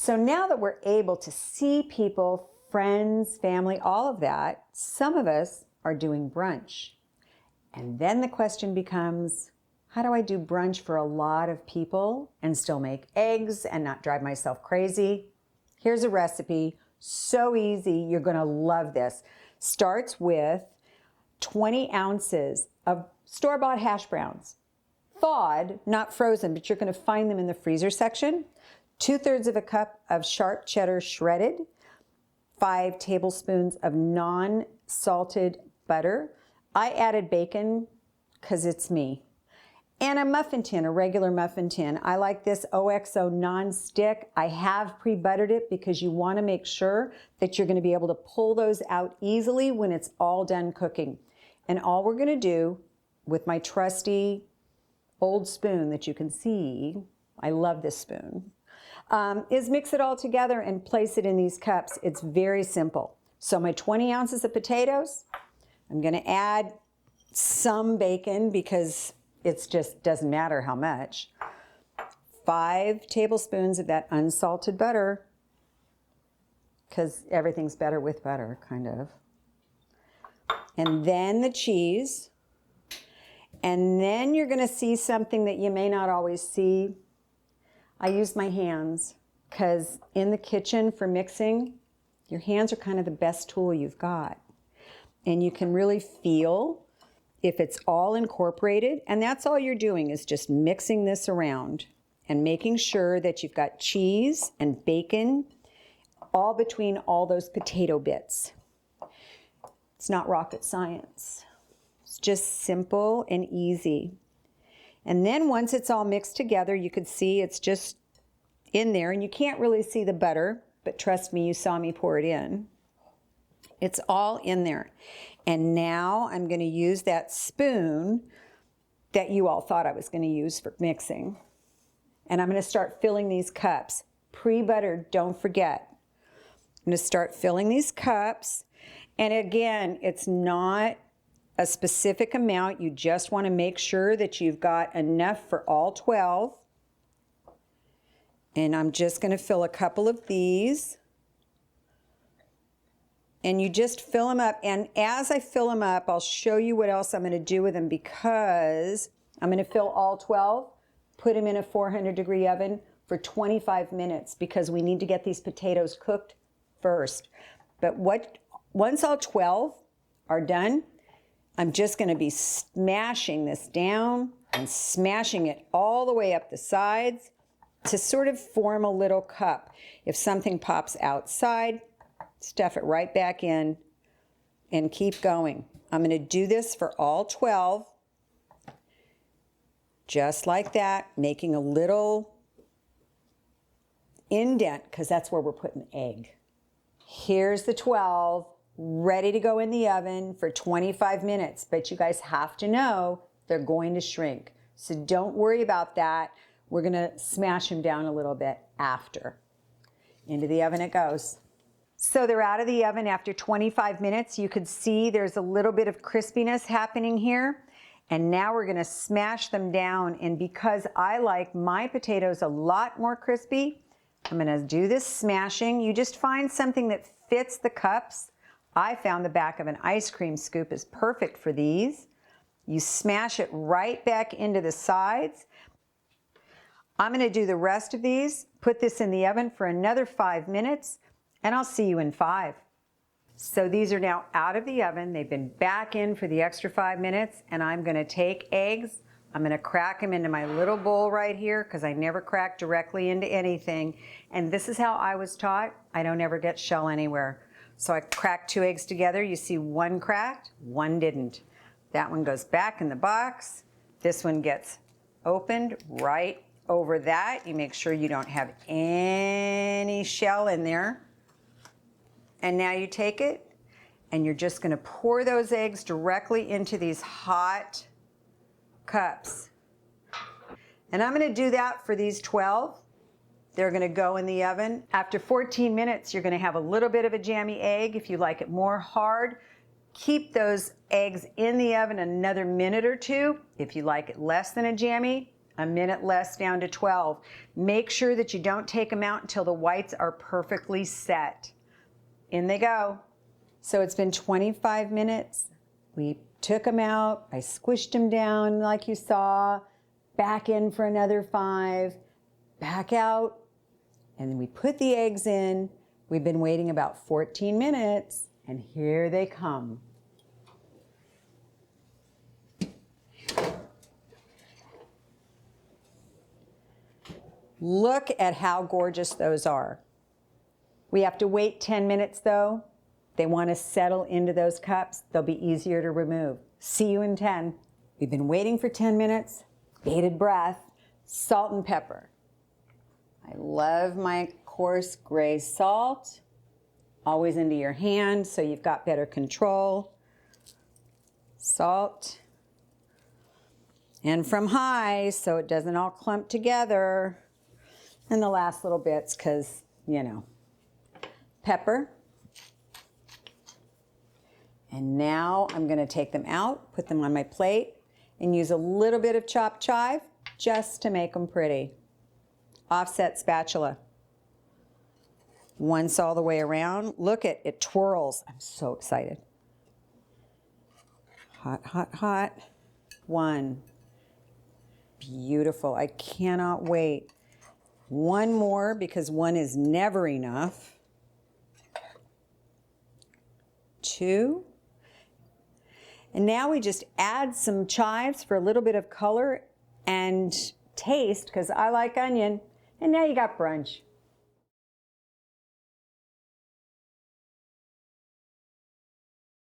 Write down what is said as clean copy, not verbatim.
So now that we're able to see people, friends, family, all of that, some of us are doing brunch. And then the question becomes, how do I do brunch for a lot of people and still make eggs and not drive myself crazy? Here's a recipe, so easy, you're gonna love this. Starts with 20 ounces of store-bought hash browns. Thawed, not frozen, but you're gonna find them in the freezer section. 2/3 of a cup of sharp cheddar shredded, 5 tablespoons of non-salted butter. I added bacon because it's me. And a muffin tin, a regular muffin tin. I like this OXO non-stick. I have pre-buttered it because you want to make sure that you're going to be able to pull those out easily when it's all done cooking. And all we're going to do with my trusty old spoon that you can see, I love this spoon, is mix it all together and place it in these cups. It's very simple. So my 20 ounces of potatoes, I'm going to add some bacon because it just doesn't matter how much. 5 tablespoons of that unsalted butter, because everything's better with butter, kind of. And then the cheese. And then you're going to see something that you may not always see. I use my hands because in the kitchen for mixing, your hands are kind of the best tool you've got. And you can really feel if it's all incorporated, and that's all you're doing is just mixing this around and making sure that you've got cheese and bacon all between all those potato bits. It's not rocket science. It's just simple and easy. And then once it's all mixed together, you could see it's just in there, and you can't really see the butter, but trust me, you saw me pour it in. It's all in there. And now I'm going to use that spoon that you all thought I was going to use for mixing. And I'm going to start filling these cups. Pre-buttered, don't forget. I'm going to start filling these cups. And again, it's not a specific amount. You just want to make sure that you've got enough for all 12. And I'm just going to fill a couple of these. And you just fill them up. And as I fill them up, I'll show you what else I'm going to do with them, because I'm going to fill all 12, put them in a 400-degree oven for 25 minutes because we need to get these potatoes cooked first. But once all 12 are done, I'm just going to be smashing this down and smashing it all the way up the sides to sort of form a little cup. If something pops outside, stuff it right back in and keep going. I'm going to do this for all 12, just like that, making a little indent because that's where we're putting the egg. Here's the 12, ready to go in the oven for 25 minutes, but you guys have to know they're going to shrink. So don't worry about that. We're going to smash them down a little bit after. Into the oven it goes. So they're out of the oven after 25 minutes. You could see there's a little bit of crispiness happening here. And now we're going to smash them down. And because I like my potatoes a lot more crispy, I'm going to do this smashing. You just find something that fits the cups. I found the back of an ice cream scoop is perfect for these. You smash it right back into the sides. I'm going to do the rest of these, put this in the oven for another 5 minutes, and I'll see you in 5. So these are now out of the oven. They've been back in for the extra 5 minutes, and I'm going to take eggs. I'm going to crack them into my little bowl right here because I never crack directly into anything. And this is how I was taught. I don't ever get shell anywhere. So I cracked 2 eggs together. You see one cracked, one didn't. That one goes back in the box. This one gets opened right over that. You make sure you don't have any shell in there. And now you take it and you're just going to pour those eggs directly into these hot cups. And I'm going to do that for these 12. They're going to go in the oven. After 14 minutes, you're going to have a little bit of a jammy egg. If you like it more hard, keep those eggs in the oven another minute or two. If you like it less than a jammy, A minute less, down to 12. Make sure that you don't take them out until the whites are perfectly set. In they go. So it's been 25 minutes. We took them out. I squished them down like you saw. Back in for another 5. Back out. And then we put the eggs in. We've been waiting about 14 minutes. And here they come. Look at how gorgeous those are. We have to wait 10 minutes though. They want to settle into those cups. They'll be easier to remove. See you in 10. We've been waiting for 10 minutes. Bated breath. Salt and pepper. I love my coarse gray salt. Always into your hand so you've got better control. Salt. And from high so it doesn't all clump together. And the last little bits because, you know. Pepper. And now I'm going to take them out, put them on my plate, and use a little bit of chopped chive just to make them pretty. Offset spatula. Once all the way around. Look at it twirls. I'm so excited. Hot, hot, hot. 1. Beautiful. I cannot wait. 1 more because 1 is never enough. 2. And now we just add some chives for a little bit of color and taste because I like onion. And now you got brunch.